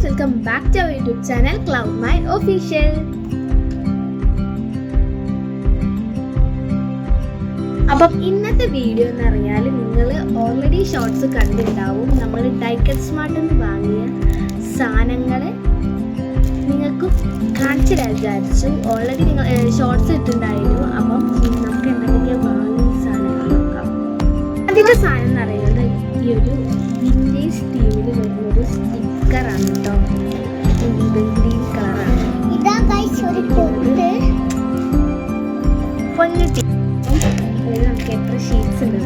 Welcome back to our YouTube channel cloud mind official. അപ്പം ഇന്നത്തെ video എന്ന് പറഞ്ഞാൽ നിങ്ങൾ ഓൾറെഡി ഷോർട്സ് കണ്ടിട്ടുണ്ടാവും. നമ്മൾ ഡൈക്കറ്റ് സ്മാർട്ടിൽ നിന്ന് വാങ്ങിയ സാധനങ്ങൾ നിങ്ങൾക്ക് കാണിച്ചു തരാൻ വിചാരിച്ചു. ഓൾറെഡി നിങ്ങൾ ഷോർട്സ് ഇട്ടുണ്ടായിരുന്നു. അപ്പം നമുക്ക് എന്തൊക്കെയാണ് വാങ്ങിയ സാധനങ്ങൾ നോക്കാം. ആദ്യത്തെ സാധനം എന്ന് പറയുന്നത് ഈ ഒരു വിൻറ്റേജ് തീമിൽ വരുന്നൊരു സ്റ്റിക്കറാണ് കേട്ടോ. ഗ്രീൻ കളറാണ്. പൊന്നിട്ടി നമുക്ക് എത്ര ഷീറ്റ്സ് ഉണ്ട്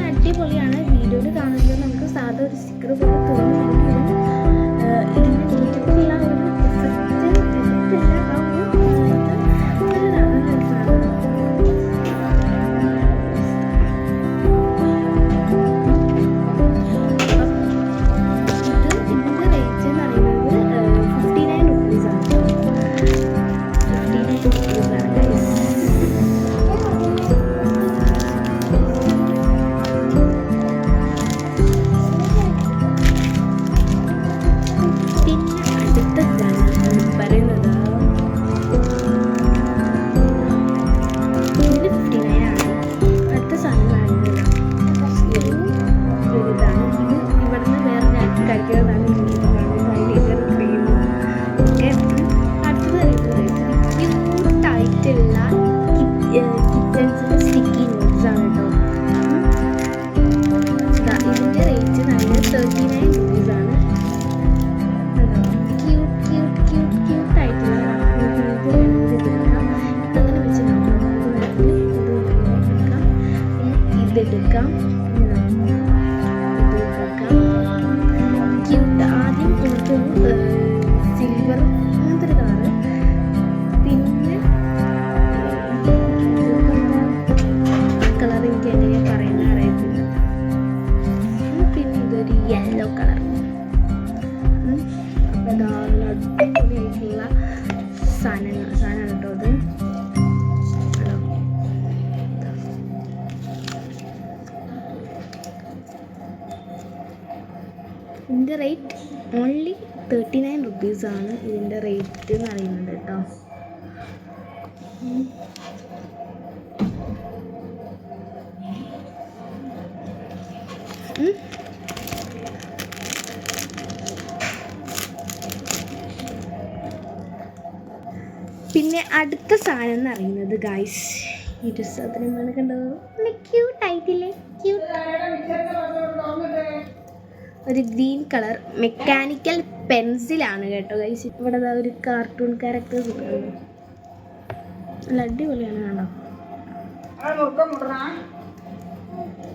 അടിപൊളിയാണ്. വീഡിയോയിൽ കാണുമ്പോൾ നമുക്ക് സാധാ ഒരു സ്റ്റിക്കർ പോലെ തോന്നുമെങ്കിലും ഇതിൻ്റെ വീട്ടിലുള്ള ഒരു എഫക്റ്റ് എഫക്റ്റില്ല. ആ ഇതെടുക്കാം. ക്യൂട്ട്. ആദ്യം നമുക്കൊരു സിൽവർ അങ്ങനത്തെ ഒരു കളറ്, പിന്നെ കളർ എനിക്ക് എങ്ങനെയാണ് പറയുന്നത് അറിയത്തില്ല. പിന്നെ ഇതൊരു യെല്ലോ കളർ. അപ്പോൾ അടിപൊളിയായിട്ടുള്ള സാധനമാണ് കേട്ടോ അത്. ഇതിൻ്റെ റേറ്റ് ഓൺലി 39 റുപ്പീസാണ് ഇതിൻ്റെ റേറ്റ് എന്ന് പറയുന്നത് കേട്ടോ. പിന്നെ അടുത്ത സാധനം എന്ന് പറയുന്നത് ഗൈസ്, ഇത് സാധനം കണ്ടോ, ക്യൂട്ടായിട്ടില്ലേ? ക്യൂട്ട്. ഒരു ഗ്രീൻ കളർ മെക്കാനിക്കൽ പെൻസിലാണ് കേട്ടോ ഗൈസ്. ഇവിടെ ഒരു കാർട്ടൂൺ ക്യാരക്ടേഴ്സ് ഉണ്ടാവും. നല്ല അടിപൊളിയാണ്. കണ്ടോ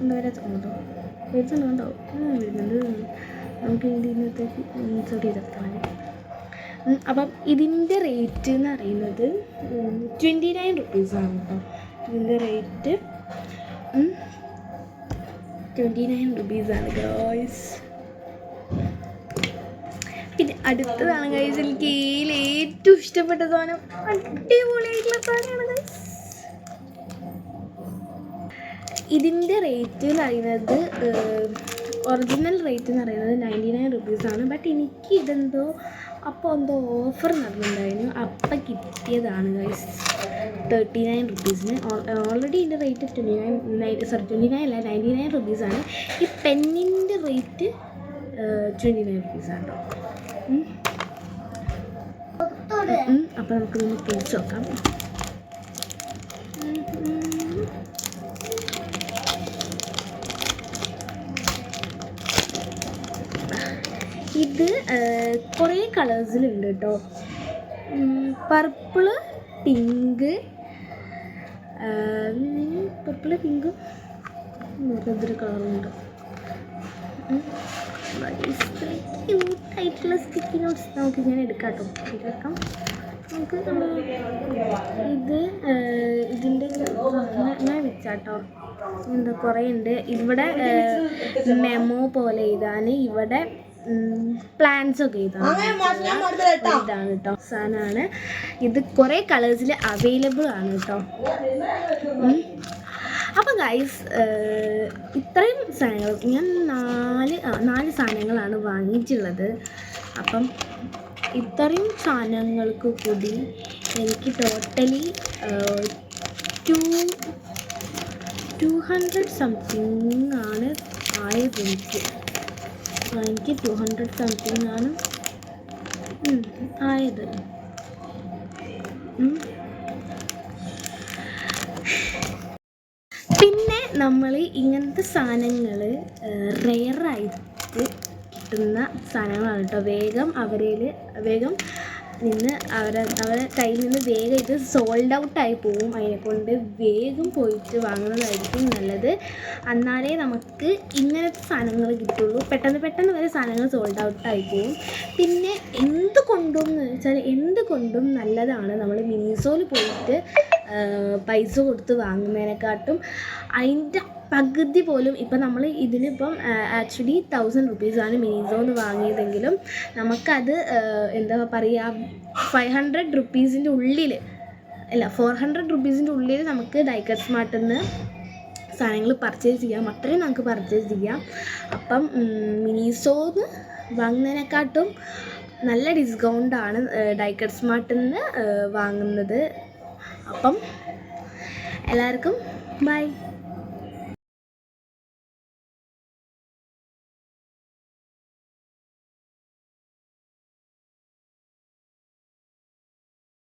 എന്താ വരെ തോന്നുന്നു വരുന്നുണ്ടോ വരുന്നുണ്ട്. നമുക്ക് ഇതിനകത്തേക്ക് ഇൻസേർട്ട് ചെയ്തെടുത്താൽ മതി. അപ്പം ഇതിൻ്റെ റേറ്റ് എന്ന് പറയുന്നത് 29 റുപ്പീസാണ് കേട്ടോ. ഇതിൻ്റെ റേറ്റ് 29 റുപ്പീസാണ് ഗൈസ്. പിന്നെ അടുത്തതാണ് ഗൈസ് എനിക്ക് ഏറ്റവും ഇഷ്ടപ്പെട്ട സാധനം. അടിപൊളിയായിട്ടുള്ള സാധനമാണ് ഗൈസ്. ഇതിൻ്റെ റേറ്റ് എന്ന് പറയുന്നത് ഒറിജിനൽ റേറ്റ് എന്ന് പറയുന്നത് 99 റുപ്പീസാണ്. ബട്ട് എനിക്ക് ഇതെന്തോ അപ്പോൾ എന്തോ ഓഫർ നടന്നിട്ടുണ്ടായിരുന്നു, അപ്പം കിട്ടിയതാണ് ഗൈസ് 39 റുപ്പീസിന്. ഓൾറെഡി ഇതിൻ്റെ റേറ്റ് 29 അല്ല 99 റുപ്പീസാണ്. ഈ പെന്നിൻ്റെ റേറ്റ് 29 റുപ്പീസാണ് കേട്ടോ. അപ്പോൾ നമുക്ക് ഒന്ന് പൊളിച്ച് നോക്കാം. ഇത് കുറേ കളേഴ്സിലുണ്ട് കേട്ടോ. പർപ്പിള്, പിങ്ക്, പർപ്പിള്, പിങ്ക്, വേറൊരു കളറുണ്ട്. ക്യൂട്ടായിട്ടുള്ള സ്റ്റിക്കി നോട്ട്സ് നമുക്ക് ഇങ്ങനെ എടുക്കാം കേട്ടോ. എടുക്കാം നമുക്ക് ഇത് ഇതിൻ്റെ ഞാൻ വെച്ചാട്ടോ. എന്താ കുറേ ഉണ്ട് ഇവിടെ. മെമോ പോലെ എഴുതാൻ, ഇവിടെ പ്ലാൻസ് ഒക്കെ ഇതാണ് കേട്ടോ സാധനമാണ്. ഇത് കുറേ കളേഴ്സിൽ അവൈലബിൾ ആണ് കേട്ടോ. അപ്പം ഗൈസ്, ഇത്രയും സാധനങ്ങൾ ഞാൻ നാല് സാധനങ്ങളാണ് വാങ്ങിയിട്ടുള്ളത്. അപ്പം ഇത്രയും സാധനങ്ങൾക്ക് കൂടി എനിക്ക് ടോട്ടലി 200 സംതിങ് ആണ് ആയത്. എനിക്ക് 200 സംതിങ് ആണ് ആയത്. പിന്നെ നമ്മൾ ഇങ്ങനത്തെ സാധനങ്ങൾ റെയറായിട്ട് കിട്ടുന്ന സാധനങ്ങളാണ് കേട്ടോ. വേഗം നിന്ന് അവരെ കയ്യിൽ നിന്ന് വേഗം ഇത് സോൾഡ് ഔട്ടായി പോവും. അതിനെക്കൊണ്ട് വേഗം പോയിട്ട് വാങ്ങുന്നതായിരിക്കും നല്ലത്. എന്നാലേ നമുക്ക് ഇങ്ങനത്തെ സാധനങ്ങൾ കിട്ടുള്ളൂ. പെട്ടെന്ന് വരെ സാധനങ്ങൾ സോൾഡ് ഔട്ടായി പോവും. പിന്നെ എന്തുകൊണ്ടും നല്ലതാണ് നമ്മൾ മീഷോയിൽ പോയിട്ട് പൈസ കൊടുത്ത് വാങ്ങുന്നതിനെക്കാട്ടും അതിൻ്റെ പകുതി പോലും. ഇപ്പം നമ്മൾ ഇതിനിപ്പം ആക്ച്വലി 1000 റുപ്പീസാണ് മീഷോന്ന് വാങ്ങിയതെങ്കിലും നമുക്കത് എന്താ പറയുക 500 റുപ്പീസിൻ്റെ ഉള്ളിൽ, അല്ല 400 റുപ്പീസിൻ്റെ ഉള്ളിൽ നമുക്ക് ഡൈക്കറ്റ് സ്മാർട്ടിൽ നിന്ന് സാധനങ്ങൾ പർച്ചേസ് ചെയ്യാം. അത്രയും നമുക്ക് പർച്ചേസ് ചെയ്യാം. അപ്പം മീഷോന്ന് വാങ്ങുന്നതിനെക്കാട്ടും നല്ല ഡിസ്കൗണ്ടാണ് ഡൈക്കറ്റ് സ്മാർട്ടിൽ നിന്ന് വാങ്ങുന്നത്. അപ്പം എല്ലാവർക്കും ബൈ.